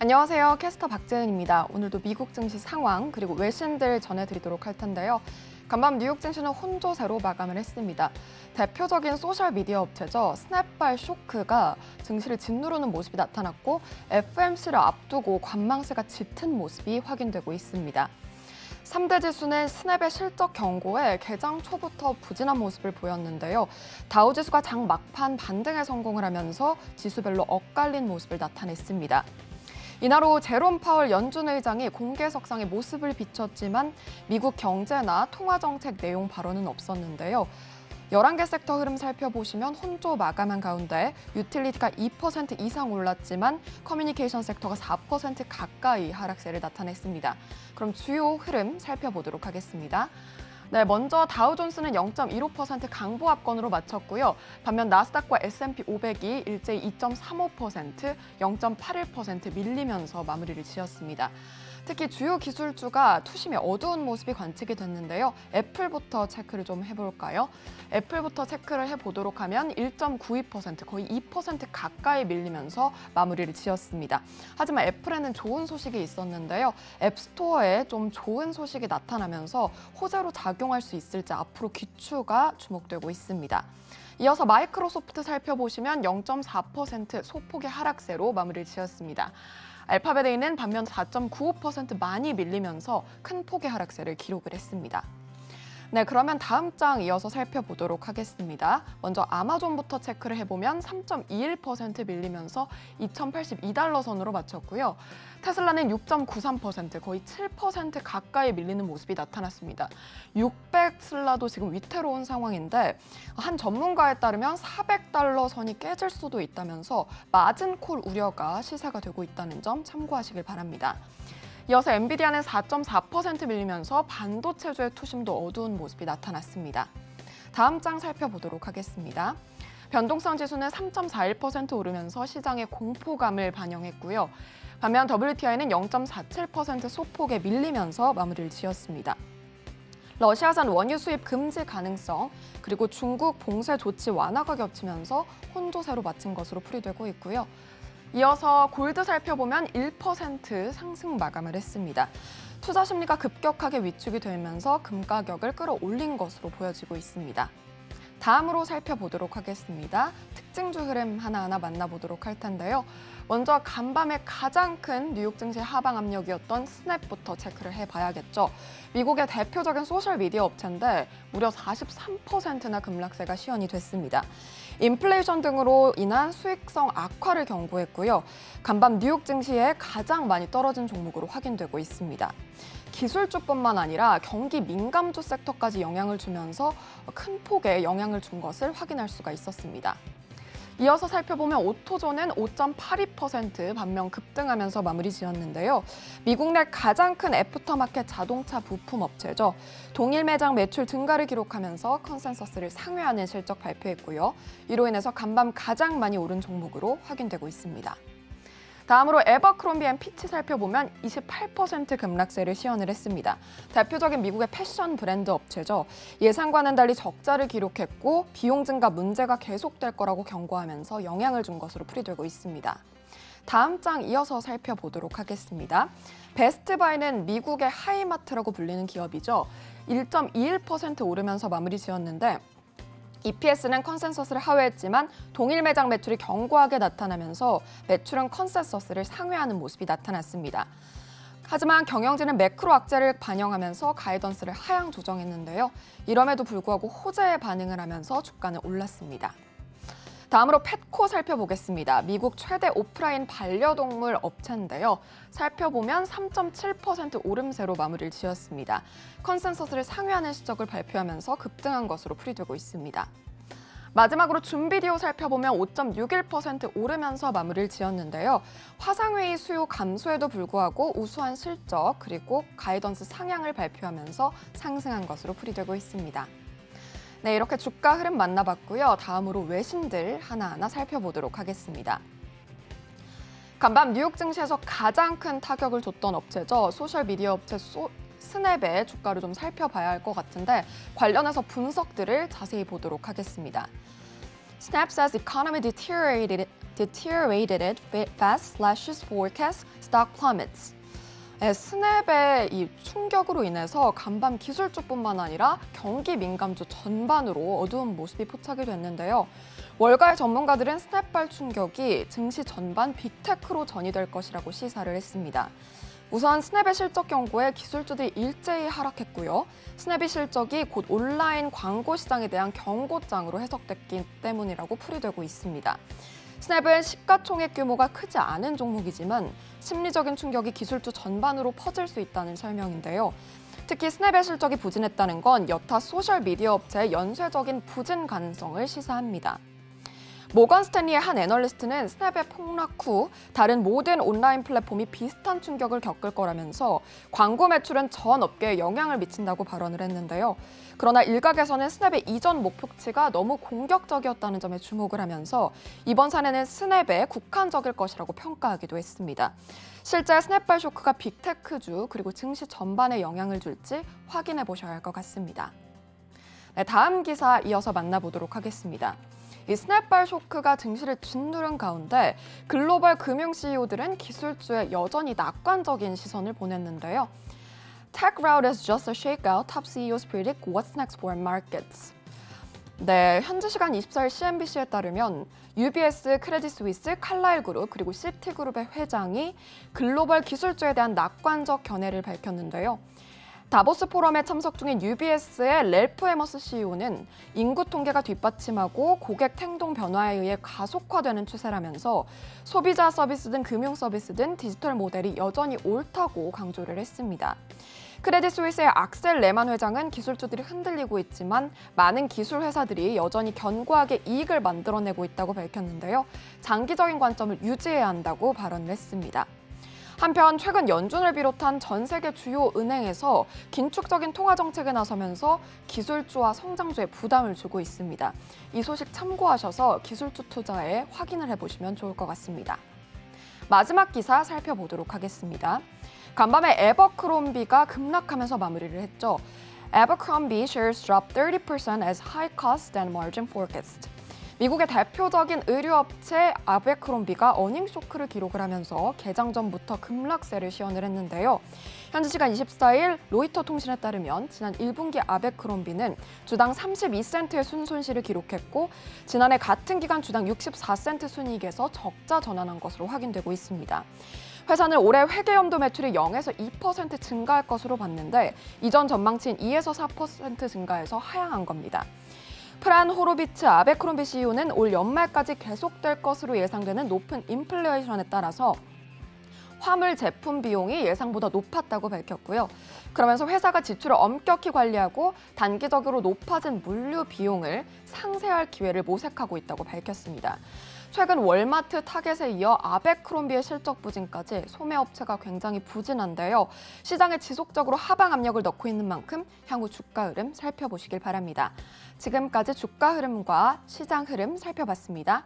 안녕하세요. 캐스터 박재은입니다. 오늘도 미국 증시 상황 그리고 외신들 전해드리도록 할 텐데요. 간밤 뉴욕 증시는 혼조세로 마감을 했습니다. 대표적인 소셜미디어 업체죠. 스냅발 쇼크가 증시를 짓누르는 모습이 나타났고 FOMC를 앞두고 관망세가 짙은 모습이 확인되고 있습니다. 3대 지수는 스냅의 실적 경고에 개장 초부터 부진한 모습을 보였는데요. 다우지수가 장 막판 반등에 성공을 하면서 지수별로 엇갈린 모습을 나타냈습니다. 이날 오후 제롬 파월 연준 의장이 공개석상에 모습을 비췄지만 미국 경제나 통화정책 내용 발언은 없었는데요. 11개 섹터 흐름 살펴보시면 혼조 마감한 가운데 유틸리티가 2% 이상 올랐지만 커뮤니케이션 섹터가 4% 가까이 하락세를 나타냈습니다. 그럼 주요 흐름 살펴보도록 하겠습니다. 네, 먼저 다우존스는 0.15% 강보합권으로 마쳤고요. 반면 나스닥과 S&P 500이 일제히 2.35%, 0.81% 밀리면서 마무리를 지었습니다. 특히 주요 기술주가 투심이 어두운 모습이 관측이 됐는데요. 애플부터 체크를 좀 해볼까요? 애플부터 체크를 해보도록 하면 1.92%, 거의 2% 가까이 밀리면서 마무리를 지었습니다. 하지만 애플에는 좋은 소식이 있었는데요. 앱스토어에 좀 좋은 소식이 나타나면서 호재로 작용할 수 있을지 앞으로 귀추가 주목되고 있습니다. 이어서 마이크로소프트 살펴보시면 0.4% 소폭의 하락세로 마무리를 지었습니다. 알파벳에는 반면 4.95% 많이 밀리면서 큰 폭의 하락세를 기록을 했습니다. 네, 그러면 다음 장 이어서 살펴보도록 하겠습니다. 먼저 아마존부터 체크를 해보면 3.21% 밀리면서 2,082달러 선으로 마쳤고요. 테슬라는 6.93%, 거의 7% 가까이 밀리는 모습이 나타났습니다. 600슬라도 지금 위태로운 상황인데 한 전문가에 따르면 400달러 선이 깨질 수도 있다면서 마진콜 우려가 시사가 되고 있다는 점 참고하시길 바랍니다. 이어서 엔비디아는 4.4% 밀리면서 반도체주의 투심도 어두운 모습이 나타났습니다. 다음 장 살펴보도록 하겠습니다. 변동성 지수는 3.41% 오르면서 시장의 공포감을 반영했고요. 반면 WTI는 0.47% 소폭에 밀리면서 마무리를 지었습니다. 러시아산 원유 수입 금지 가능성, 그리고 중국 봉쇄 조치 완화가 겹치면서 혼조세로 마친 것으로 풀이되고 있고요. 이어서 골드 살펴보면 1% 상승 마감을 했습니다. 투자 심리가 급격하게 위축이 되면서 금 가격을 끌어올린 것으로 보여지고 있습니다. 다음으로 살펴보도록 하겠습니다. 특징주 흐름 하나하나 만나보도록 할 텐데요. 먼저 간밤에 가장 큰 뉴욕 증시 하방 압력이었던 스냅부터 체크를 해봐야겠죠. 미국의 대표적인 소셜미디어 업체인데 무려 43%나 급락세가 시현이 됐습니다. 인플레이션 등으로 인한 수익성 악화를 경고했고요. 간밤 뉴욕 증시에 가장 많이 떨어진 종목으로 확인되고 있습니다. 기술주뿐만 아니라 경기 민감주 섹터까지 영향을 주면서 큰 폭의 영향을 준 것을 확인할 수가 있었습니다. 이어서 살펴보면 오토존은 5.82% 반면 급등하면서 마무리 지었는데요. 미국 내 가장 큰 애프터마켓 자동차 부품 업체죠. 동일 매장 매출 증가를 기록하면서 컨센서스를 상회하는 실적 발표했고요. 이로 인해서 간밤 가장 많이 오른 종목으로 확인되고 있습니다. 다음으로 에버크롬비 앤 피치 살펴보면 28% 급락세를 시현을 했습니다. 대표적인 미국의 패션 브랜드 업체죠. 예상과는 달리 적자를 기록했고 비용 증가 문제가 계속될 거라고 경고하면서 영향을 준 것으로 풀이되고 있습니다. 다음 장 이어서 살펴보도록 하겠습니다. 베스트바이는 미국의 하이마트라고 불리는 기업이죠. 1.21% 오르면서 마무리 지었는데 EPS는 컨센서스를 하회했지만 동일 매장 매출이 견고하게 나타나면서 매출은 컨센서스를 상회하는 모습이 나타났습니다. 하지만 경영진은 매크로 악재를 반영하면서 가이던스를 하향 조정했는데요. 이럼에도 불구하고 호재에 반응을 하면서 주가는 올랐습니다. 다음으로 펫코 살펴보겠습니다. 미국 최대 오프라인 반려동물 업체인데요. 살펴보면 3.7% 오름세로 마무리를 지었습니다. 컨센서스를 상회하는 실적을 발표하면서 급등한 것으로 풀이되고 있습니다. 마지막으로 줌비디오 살펴보면 5.61% 오르면서 마무리를 지었는데요. 화상회의 수요 감소에도 불구하고 우수한 실적 그리고 가이던스 상향을 발표하면서 상승한 것으로 풀이되고 있습니다. 네, 이렇게 주가 흐름 만나봤고요. 다음으로 외신들 하나하나 살펴보도록 하겠습니다. 간밤 뉴욕 증시에서 가장 큰 타격을 줬던 업체죠. 소셜미디어 업체 스냅의 주가를 좀 살펴봐야 할 것 같은데 관련해서 분석들을 자세히 보도록 하겠습니다. Snap says economy deteriorated it fast, slashes forecast, stock plummets. 네, 스냅의 이 충격으로 인해서 간밤 기술주뿐만 아니라 경기 민감주 전반으로 어두운 모습이 포착이 됐는데요. 월가의 전문가들은 스냅발 충격이 증시 전반 빅테크로 전이될 것이라고 시사를 했습니다. 우선 스냅의 실적 경고에 기술주들이 일제히 하락했고요. 스냅의 실적이 곧 온라인 광고 시장에 대한 경고장으로 해석됐기 때문이라고 풀이되고 있습니다. 스냅은 시가총액 규모가 크지 않은 종목이지만 심리적인 충격이 기술주 전반으로 퍼질 수 있다는 설명인데요. 특히 스냅의 실적이 부진했다는 건 여타 소셜미디어 업체의 연쇄적인 부진 가능성을 시사합니다. 모건 스탠리의 한 애널리스트는 스냅의 폭락 후 다른 모든 온라인 플랫폼이 비슷한 충격을 겪을 거라면서 광고 매출은 전 업계에 영향을 미친다고 발언을 했는데요. 그러나 일각에서는 스냅의 이전 목표치가 너무 공격적이었다는 점에 주목을 하면서 이번 사례는 스냅에 국한적일 것이라고 평가하기도 했습니다. 실제 스냅발 쇼크가 빅테크주 그리고 증시 전반에 영향을 줄지 확인해 보셔야 할 것 같습니다. 네, 다음 기사 이어서 만나보도록 하겠습니다. 이 스냅발 쇼크가 증시를 짓누른 가운데 글로벌 금융 CEO들은 기술주에 여전히 낙관적인 시선을 보냈는데요. Tech rout is just a shakeout. Top CEOs predict what's next for markets. 네, 현지 시간 24일 CNBC에 따르면 UBS, 크레딧 스위스, 칼라일 그룹 그리고 시티그룹의 회장이 글로벌 기술주에 대한 낙관적 견해를 밝혔는데요. 다보스 포럼에 참석 중인 UBS의 랠프 에머스 CEO는 인구 통계가 뒷받침하고 고객 행동 변화에 의해 가속화되는 추세라면서 소비자 서비스든 금융 서비스든 디지털 모델이 여전히 옳다고 강조를 했습니다. 크레딧 스위스의 악셀 레만 회장은 기술주들이 흔들리고 있지만 많은 기술 회사들이 여전히 견고하게 이익을 만들어내고 있다고 밝혔는데요. 장기적인 관점을 유지해야 한다고 발언을 했습니다. 한편 최근 연준을 비롯한 전 세계 주요 은행에서 긴축적인 통화 정책에 나서면서 기술주와 성장주에 부담을 주고 있습니다. 이 소식 참고하셔서 기술주 투자에 확인을 해보시면 좋을 것 같습니다. 마지막 기사 살펴보도록 하겠습니다. 간밤에 에버크롬비가 급락하면서 마무리를 했죠. Abercrombie shares dropped 30% as high cost and margin forecast. 미국의 대표적인 의류업체 아베크롬비가 어닝 쇼크를 기록을 하면서 개장 전부터 급락세를 시연을 했는데요. 현지 시간 24일 로이터 통신에 따르면 지난 1분기 아베크롬비는 주당 32센트의 순손실을 기록했고 지난해 같은 기간 주당 64센트 순이익에서 적자 전환한 것으로 확인되고 있습니다. 회사는 올해 회계연도 매출이 0에서 2% 증가할 것으로 봤는데 이전 전망치인 2에서 4% 증가해서 하향한 겁니다. 프란 호로비츠 아베크롬비 CEO는 올 연말까지 계속될 것으로 예상되는 높은 인플레이션에 따라서 화물 제품 비용이 예상보다 높았다고 밝혔고요. 그러면서 회사가 지출을 엄격히 관리하고 단기적으로 높아진 물류 비용을 상쇄할 기회를 모색하고 있다고 밝혔습니다. 최근 월마트, 타겟에 이어 아베크롬비의 실적 부진까지 소매업체가 굉장히 부진한데요. 시장에 지속적으로 하방 압력을 넣고 있는 만큼 향후 주가 흐름 살펴보시길 바랍니다. 지금까지 주가 흐름과 시장 흐름 살펴봤습니다.